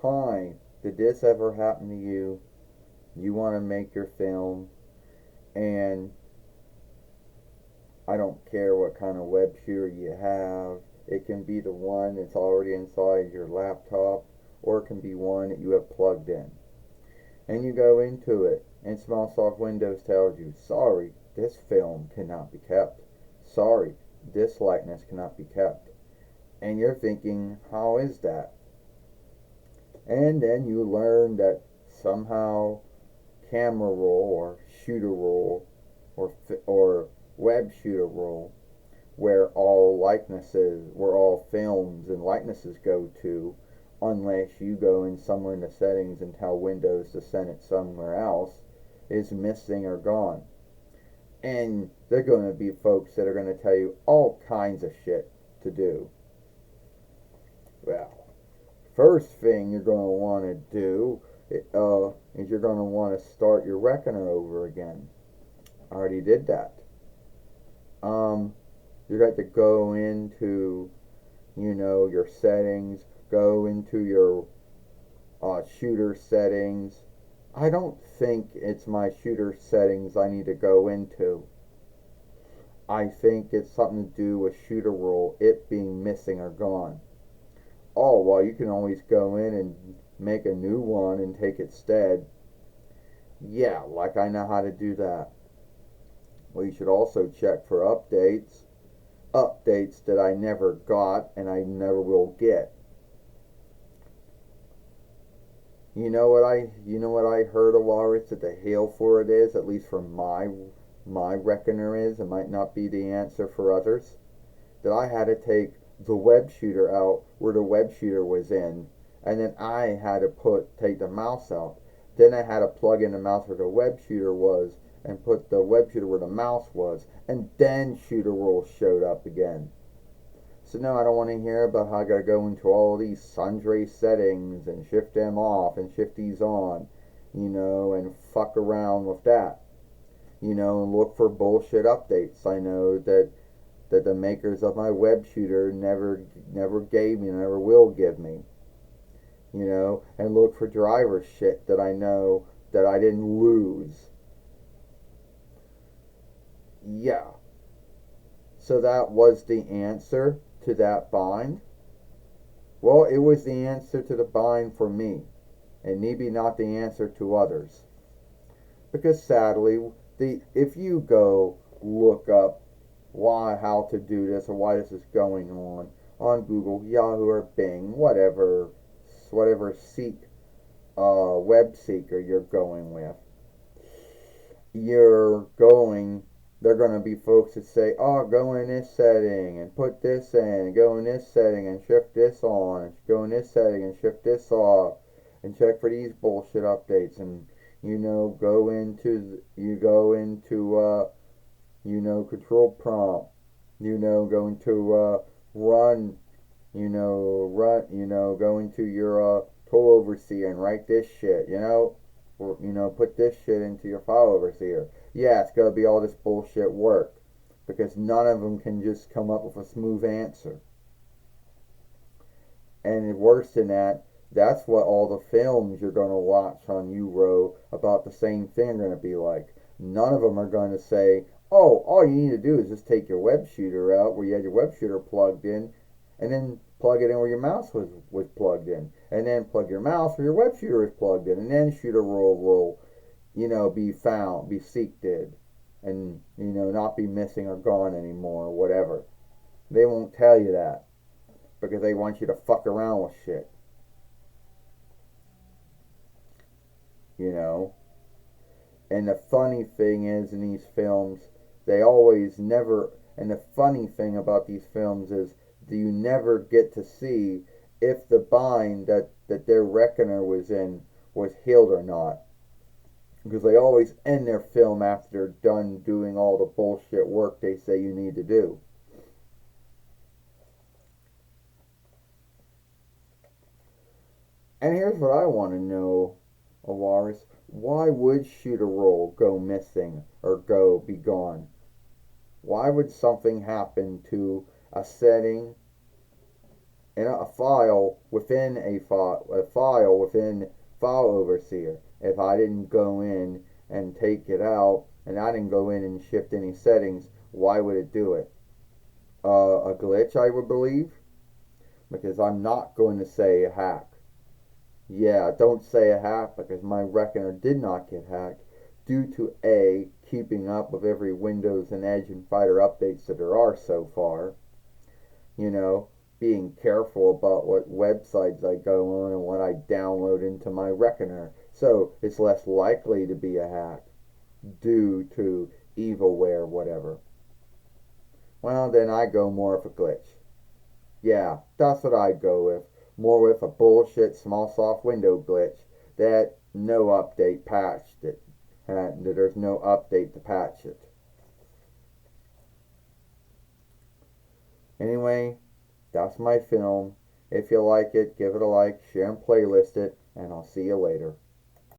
Hi, did this ever happen to you? You want to make your film, and I don't care what kind of web shooter you have. It can be the one that's already inside your laptop, or it can be one that you have plugged in. And you go into it, and Smallsoft Windows tells you, sorry, this film cannot be kept. Sorry, this likeness cannot be kept. And you're thinking, how is that? And then you learn that somehow camera roll or shooter roll or web shooter roll, where all films and likenesses go to, unless you go in somewhere in the settings and tell Windows to send it somewhere else, is missing or gone. And they're going to be folks that are going to tell you all kinds of shit to do. Well, first thing you're going to want to do is you're going to want to start your reckoner over again. I already did that. You got to go into, your settings, go into your shooter settings. I don't think it's my shooter settings I need to go into. I think it's something to do with shooter rule, it being missing or gone. Oh, well, you can always go in and make a new one and take its stead. Yeah, like I know how to do that. Well, you should also check for updates that I never got and I never will get. You know what I heard a walrus that the hail for it is, at least for my reckoner is, it might not be the answer for others, that I had to take the web shooter out where the web shooter was in, and then I had to take the mouse out. Then I had to plug in the mouse where the web shooter was and put the web shooter where the mouse was, and then shooter roll showed up again. So no, I don't want to hear about how I gotta go into all these sundry settings and shift them off and shift these on, and fuck around with that, and look for bullshit updates. I know that the makers of my web shooter never gave me, never will give me, and look for driver shit that I know that I didn't lose. Yeah. So that was the answer to that bind. Well, it was the answer to the bind for me, and maybe not the answer to others. Because sadly, if you go look up how to do this or why this is going on Google, Yahoo, or Bing, whatever web seeker you're going with, you're going they're going to be folks that say, oh, go in this setting and put this in, and go in this setting and shift this on, and go in this setting and shift this off, and check for these bullshit updates, and control prompt, go into run, go into your tool overseer and write this shit, or, put this shit into your file overseer. Yeah, it's going to be all this bullshit work because none of them can just come up with a smooth answer. And worse than that, that's what all the films you're going to watch on Euro about the same thing are going to be like. None of them are going to say, oh, all you need to do is just take your web shooter out where you had your web shooter plugged in, and then plug it in where your mouse was plugged in, and then plug your mouse where your web shooter is plugged in, and then shooter roll will be seeked, and, not be missing or gone anymore, or whatever. They won't tell you that because they want you to fuck around with shit, you know. And the funny thing is, in these films, they always never, and the funny thing about these films is, you never get to see if the bind that their reckoner was in was healed or not. Because they always end their film after they're done doing all the bullshit work they say you need to do. And here's what I want to know, Awaris. Why would shooter roll go missing or be gone? Why would something happen to a setting in a file within a file within File Overseer. If I didn't go in and take it out, and I didn't go in and shift any settings, why would it do it? A glitch, I would believe, because I'm not going to say a hack. Yeah, don't say a hack, because my reckoner did not get hacked due to A, keeping up with every Windows and Edge and Fighter updates that there are so far, you know, being careful about what websites I go on and what I download into my reckoner. So it's less likely to be a hack due to evilware, whatever. Well, then I go more of a glitch. Yeah, that's what I'd go with. More with a bullshit small soft window glitch that no update patched it. And there's no update to patch it. Anyway, that's my film. If you like it, give it a like, share and playlist it, and I'll see you later.